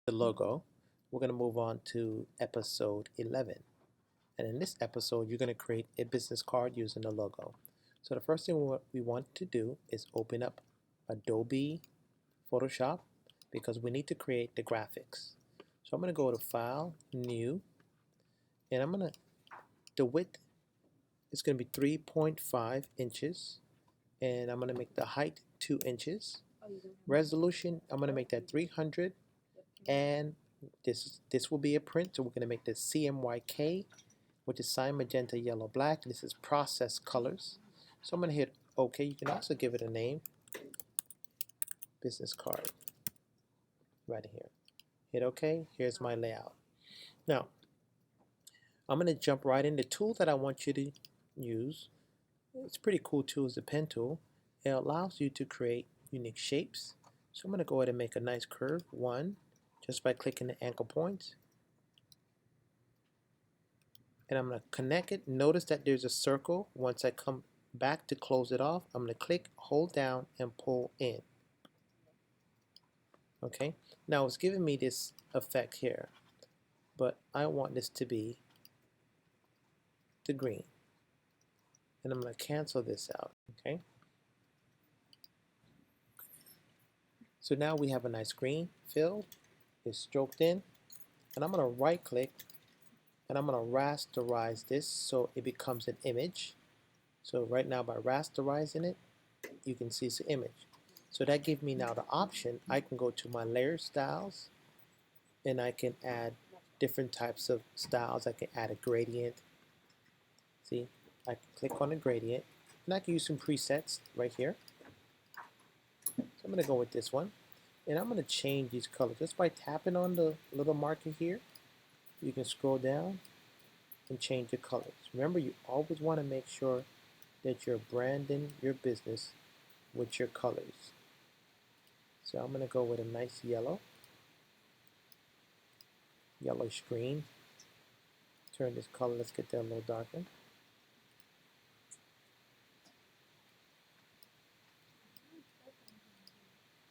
the logo, we're going to move on to episode 11. And in this episode, you're going to create a business card using the logo. So the first thing we want to do is open up Adobe Photoshop because we need to create the graphics. So I'm going to go to File, New, and the width is going to be 3.5 inches, and I'm going to make the height 2 inches. Resolution, I'm going to make that 300, and this will be a print, so we're going to make this CMYK, which is cyan, magenta, yellow, black. This is process colors. So I'm going to hit OK. You can also give it a name, business card, right here. Hit OK. Here's my layout. Now, I'm going to jump right in. The tool that I want you to use, it's a pretty cool tool, is the pen tool. It allows you to create unique shapes. So I'm going to go ahead and make a nice curve, one, just by clicking the anchor points. And I'm going to connect it. Notice that there's a circle. Once I come back to close it off, I'm going to click, hold down, and pull in. Okay, now it's giving me this effect here, but I want this to be the green. And I'm going to cancel this out. Okay, so now we have a nice green fill. It's stroked in, and I'm going to right click and I'm going to rasterize this so it becomes an image. So right now by rasterizing it, you can see it's an image. So that gives me now the option. I can go to my layer styles and I can add different types of styles. I can add a gradient. See, I can click on a gradient and I can use some presets right here. So I'm going to go with this one, and I'm going to change these colors just by tapping on the little marker here. You can scroll down and change the colors. Remember, you always want to make sure that you're branding your business with your colors. So I'm going to go with a nice yellowish green. Turn this color, let's get that a little darker.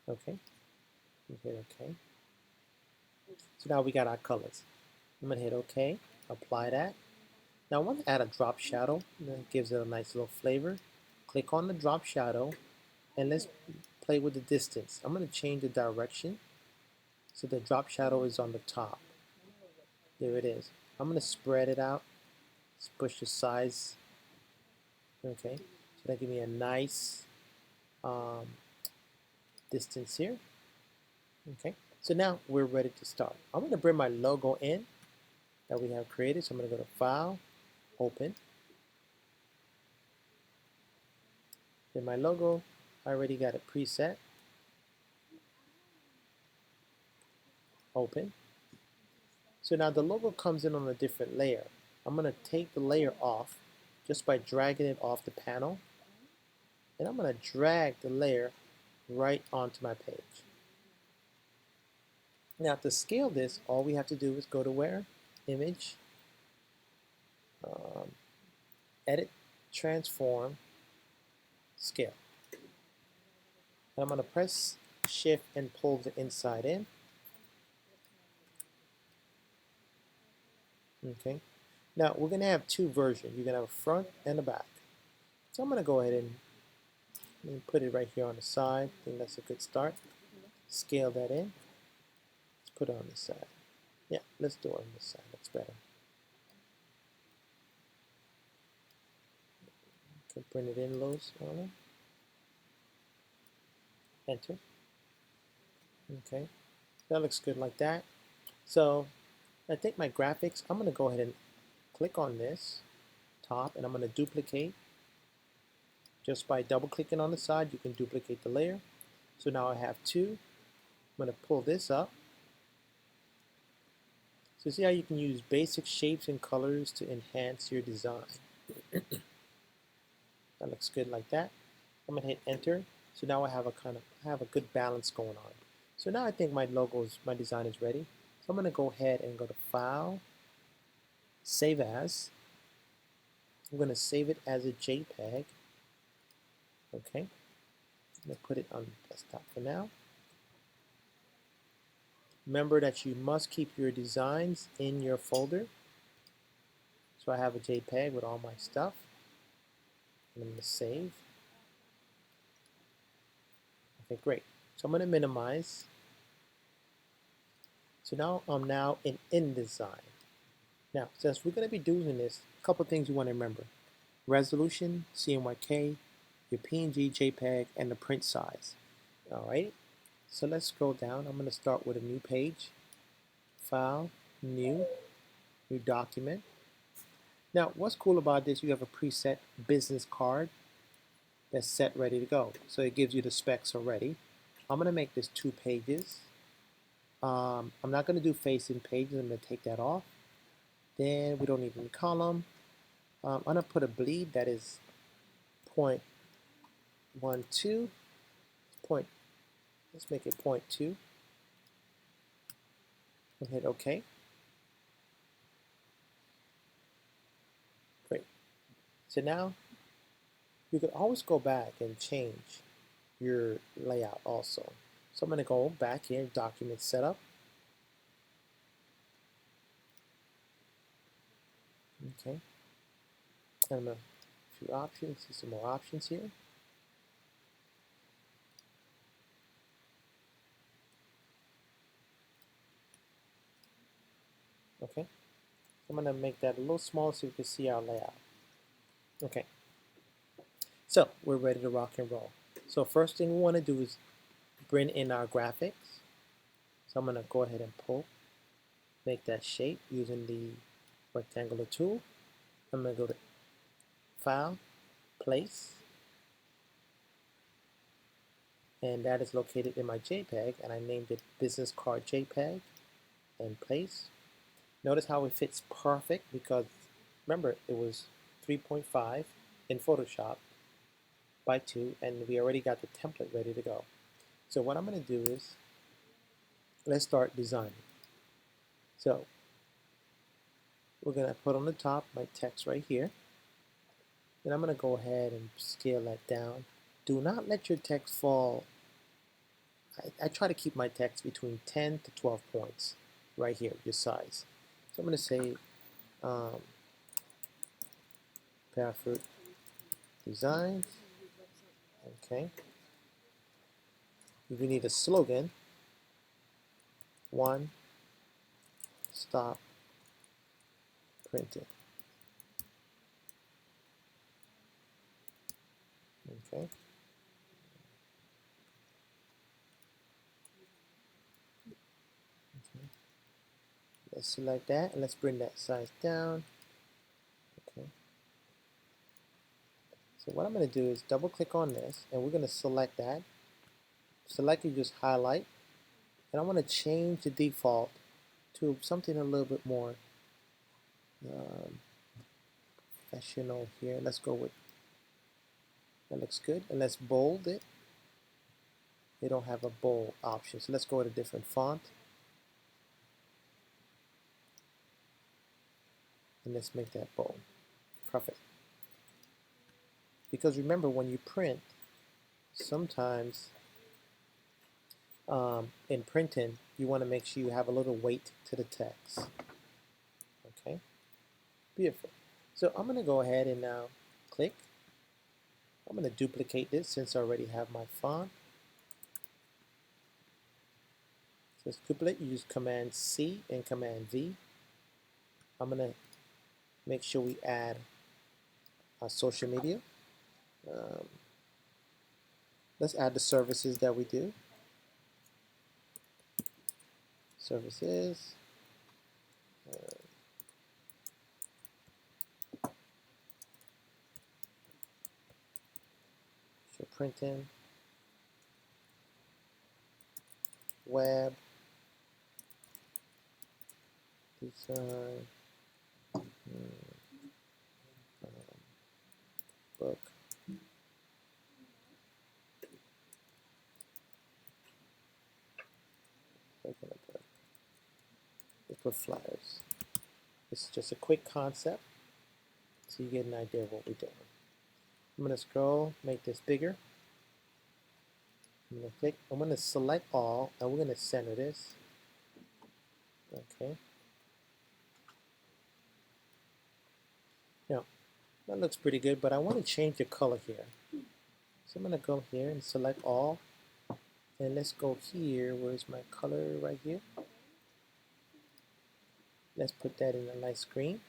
Okay, hit OK. So now we got our colors. I'm going to hit OK, apply that. Now I want to add a drop shadow, that gives it a nice little flavor. Click on the drop shadow and let's play with the distance. I'm going to change the direction so the drop shadow is on the top. There it is. I'm going to spread it out. Let's push the size. Okay, so that gives me a nice distance here. Okay, so now we're ready to start. I'm going to bring my logo in that we have created. So I'm going to go to File, Open. Then my logo, I already got it preset. Open. So now the logo comes in on a different layer. I'm going to take the layer off just by dragging it off the panel. And I'm going to drag the layer right onto my page. Now to scale this, all we have to do is go to where? Image, Edit, Transform, Scale. And I'm going to press Shift and pull the inside in. Okay. Now we're going to have two versions. You're going to have a front and a back. So I'm going to go ahead and put it right here on the side. I think that's a good start. Scale that in. Let's put it on the side. Yeah, let's do it on this side. That's better. Can bring it in a little smaller. Enter. Okay, that looks good like that. So I think my graphics, I'm going to go ahead and click on this top, and I'm going to duplicate. Just by double clicking on the side, you can duplicate the layer. So now I have two. I'm going to pull this up. So see how you can use basic shapes and colors to enhance your design. That looks good like that. I'm going to hit enter. So now I have a good balance going on. So now I think my design is ready. So I'm going to go ahead and go to File, Save As. I'm going to save it as a JPEG. Okay. I'm going to put it on the desktop for now. Remember that you must keep your designs in your folder. So I have a JPEG with all my stuff. I'm going to save. Okay, great. So I'm going to minimize. So now I'm in InDesign. Now, since we're going to be doing this, a couple things you want to remember. Resolution, CMYK, your PNG, JPEG, and the print size. All right. So let's scroll down. I'm going to start with a new page. File, new document. Now, what's cool about this, you have a preset business card that's set ready to go. So it gives you the specs already. I'm going to make this 2 pages. I'm not going to do facing pages. I'm going to take that off. Then we don't need any column. I'm going to put a bleed that is 0.12. Let's make it 0.2. And hit OK. Great. So now you can always go back and change your layout also. So I'm going to go back here, document setup. Okay. And I'm going to a few options, see some more options here. Okay. So I'm going to make that a little smaller so you can see our layout. Okay. So we're ready to rock and roll. So first thing we want to do is bring in our graphics. So I'm going to go ahead and make that shape using the rectangular tool. I'm going to go to File, Place, and that is located in my JPEG, and I named it Business Card JPEG, and Place. Notice how it fits perfect because remember it was 3.5 in Photoshop by 2, and we already got the template ready to go. So what I'm going to do is let's start designing. So we're going to put on the top my text right here. Then I'm going to go ahead and scale that down. Do not let your text fall. I try to keep my text between 10 to 12 points right here, your size. So I'm going to say Parafruit Designs. Okay. We need a slogan. 1, stop printing. Okay. Okay. Let's select that and let's bring that size down. Okay. So what I'm going to do is double click on this and we're going to select that. Select it, just highlight. And I want to change the default to something a little bit more professional here. Let's go with, that looks good. And let's bold it. They don't have a bold option. So let's go with a different font. And let's make that bold. Perfect. Because remember, when you print, sometimes in printing, you want to make sure you have a little weight to the text. Okay, beautiful. So I'm going to go ahead and now click. I'm going to duplicate this since I already have my font. So let's duplicate. You use Command C and Command V. I'm going to make sure we add our social media. Let's add the services that we do. Services. So printing. Web. Design. Book. Let's put flyers. This is just a quick concept so you get an idea of what we're doing. I'm going to scroll, make this bigger. I'm going to click, I'm going to select all, and we're going to center this. Okay. Now, that looks pretty good, but I want to change the color here. So I'm going to go here and select all. And let's go here. Where's my color right here? Let's put that in a nice green.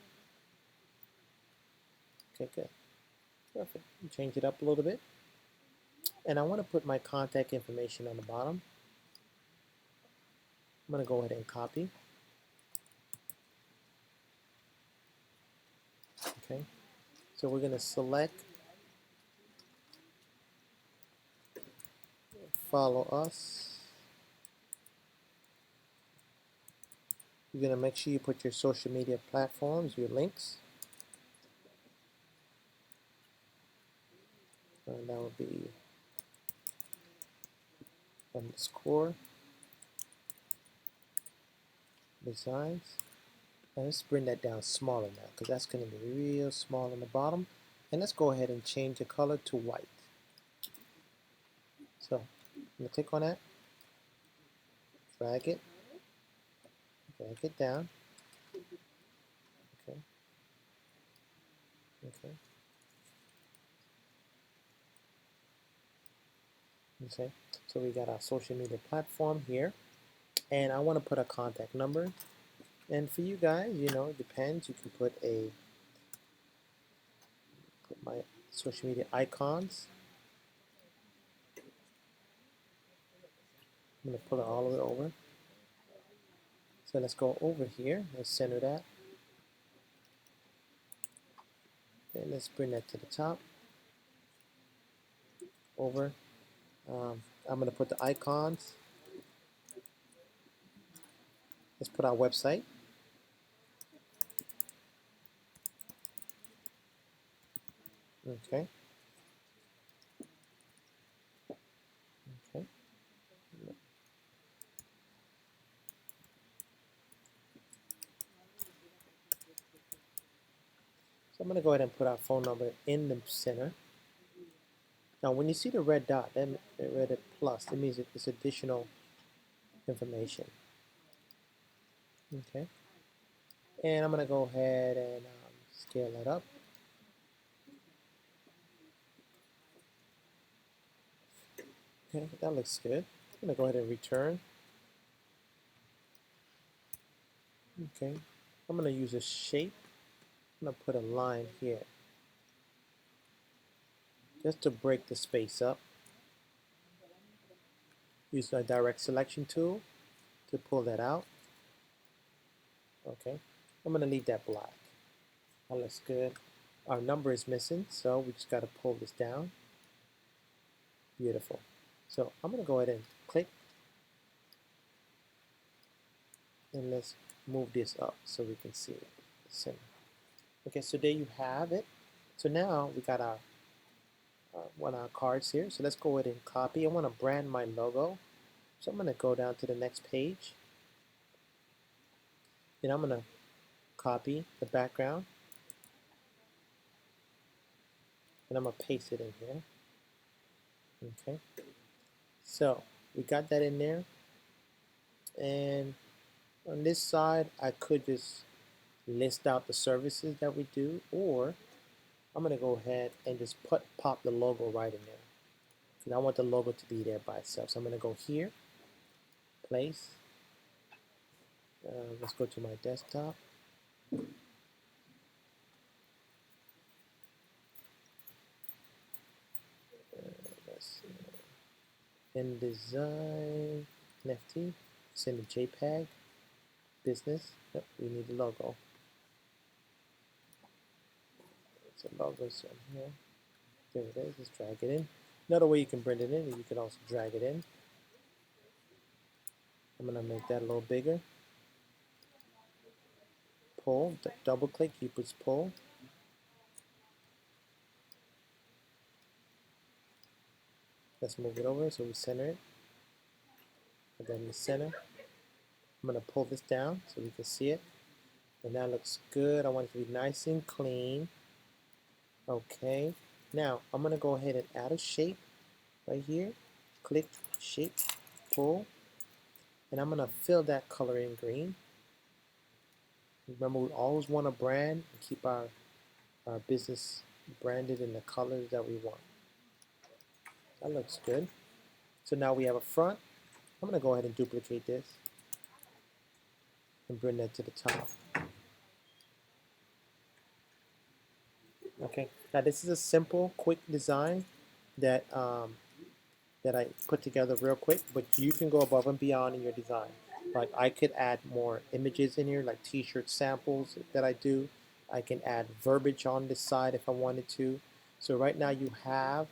Okay, good. Perfect. Change it up a little bit. And I want to put my contact information on the bottom. I'm going to go ahead and copy. Okay. So we're going to select follow us. You're going to make sure you put your social media platforms, your links. That would be underscore designs. And let's bring that down smaller now because that's going to be real small on the bottom. And let's go ahead and change the color to white. So I'm going to click on that, drag it down. Okay. Okay. Okay. So we got our social media platform here. And I want to put a contact number. And for you guys, you know, it depends. You can put my social media icons. I'm going to pull it all the way over. So let's go over here. Let's center that. And let's bring that to the top. Over. I'm going to put the icons. Let's put our website. Okay. Okay. So I'm going to go ahead and put our phone number in the center. Now, when you see the red dot, that red plus, that means it's additional information. Okay. And I'm going to go ahead and scale that up. Okay, that looks good. I'm going to go ahead and return. Okay. I'm going to use a shape. I'm going to put a line here just to break the space up. Use my direct selection tool to pull that out. Okay. I'm going to leave that black. That looks good. Our number is missing, so we just got to pull this down. Beautiful. So I'm going to go ahead and click, and let's move this up so we can see it. Okay, so there you have it. So now we got our one of our cards here. So let's go ahead and copy. I want to brand my logo. So I'm going to go down to the next page. And I'm going to copy the background. And I'm going to paste it in here. Okay. So we got that in there. And on this side, I could just list out the services that we do, or I'm going to go ahead and just pop the logo right in there. And I want the logo to be there by itself. So I'm going to go here, place. Let's go to my desktop. Let's InDesign NFT. Send a JPEG. Business. Yep, we need the logo. So logos in here. There it is. Let's drag it in. Another way you can bring it in is you can also drag it in. I'm going to make that a little bigger. Pull. Double click. You push pull. Let's move it over so we center it. Put that in the center. I'm going to pull this down so we can see it. And that looks good. I want it to be nice and clean. Okay. Now I'm going to go ahead and add a shape right here. Click shape, pull, and I'm going to fill that color in green. Remember, we always want to brand and keep our business branded in the colors that we want. That looks good. So now we have a front. I'm going to go ahead and duplicate this and bring that to the top. Okay, now this is a simple, quick design that that I put together real quick, but you can go above and beyond in your design. Like I could add more images in here, like t-shirt samples that I do. I can add verbiage on this side if I wanted to. So right now you have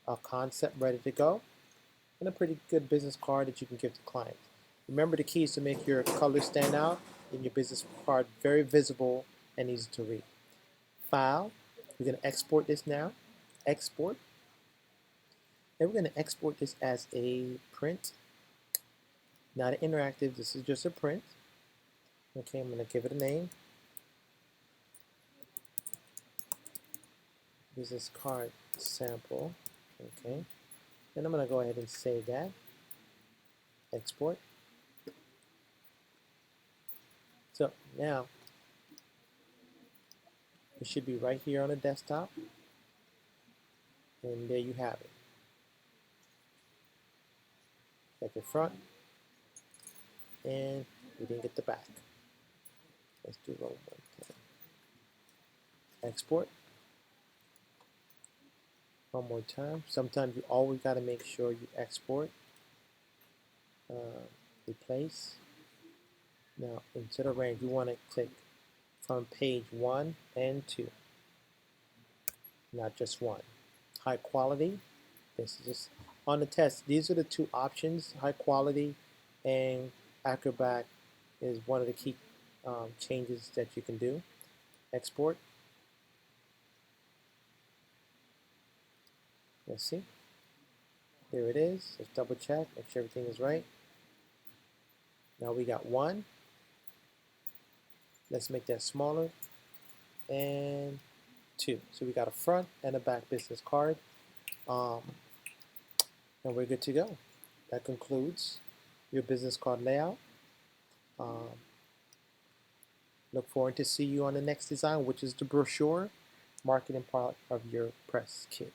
a concept ready to go and a pretty good business card that you can give to clients. Remember, the key is to make your colors stand out and your business card very visible and easy to read. File, we're going to export this now. Export, and we're going to export this as a print, not an interactive. This is just a print. Okay, I'm going to give it a name. Business card sample. Okay, and I'm going to go ahead and save that. Export. So now it should be right here on the desktop, and there you have it. Got the front, and we didn't get the back. Let's do roll one time. Export. One more time. Sometimes you always got to make sure you export. Replace. Now, instead of range, you want to click from page 1 and 2, not just 1. High quality. This is just on the test. These are the two options. High quality and Acrobat is one of the key changes that you can do. Export. Let's see. There it is. Let's double check, make sure everything is right. Now we got 1. Let's make that smaller. And 2. So we got a front and a back business card. And we're good to go. That concludes your business card layout. Look forward to see you on the next design, which is the brochure marketing part of your press kit.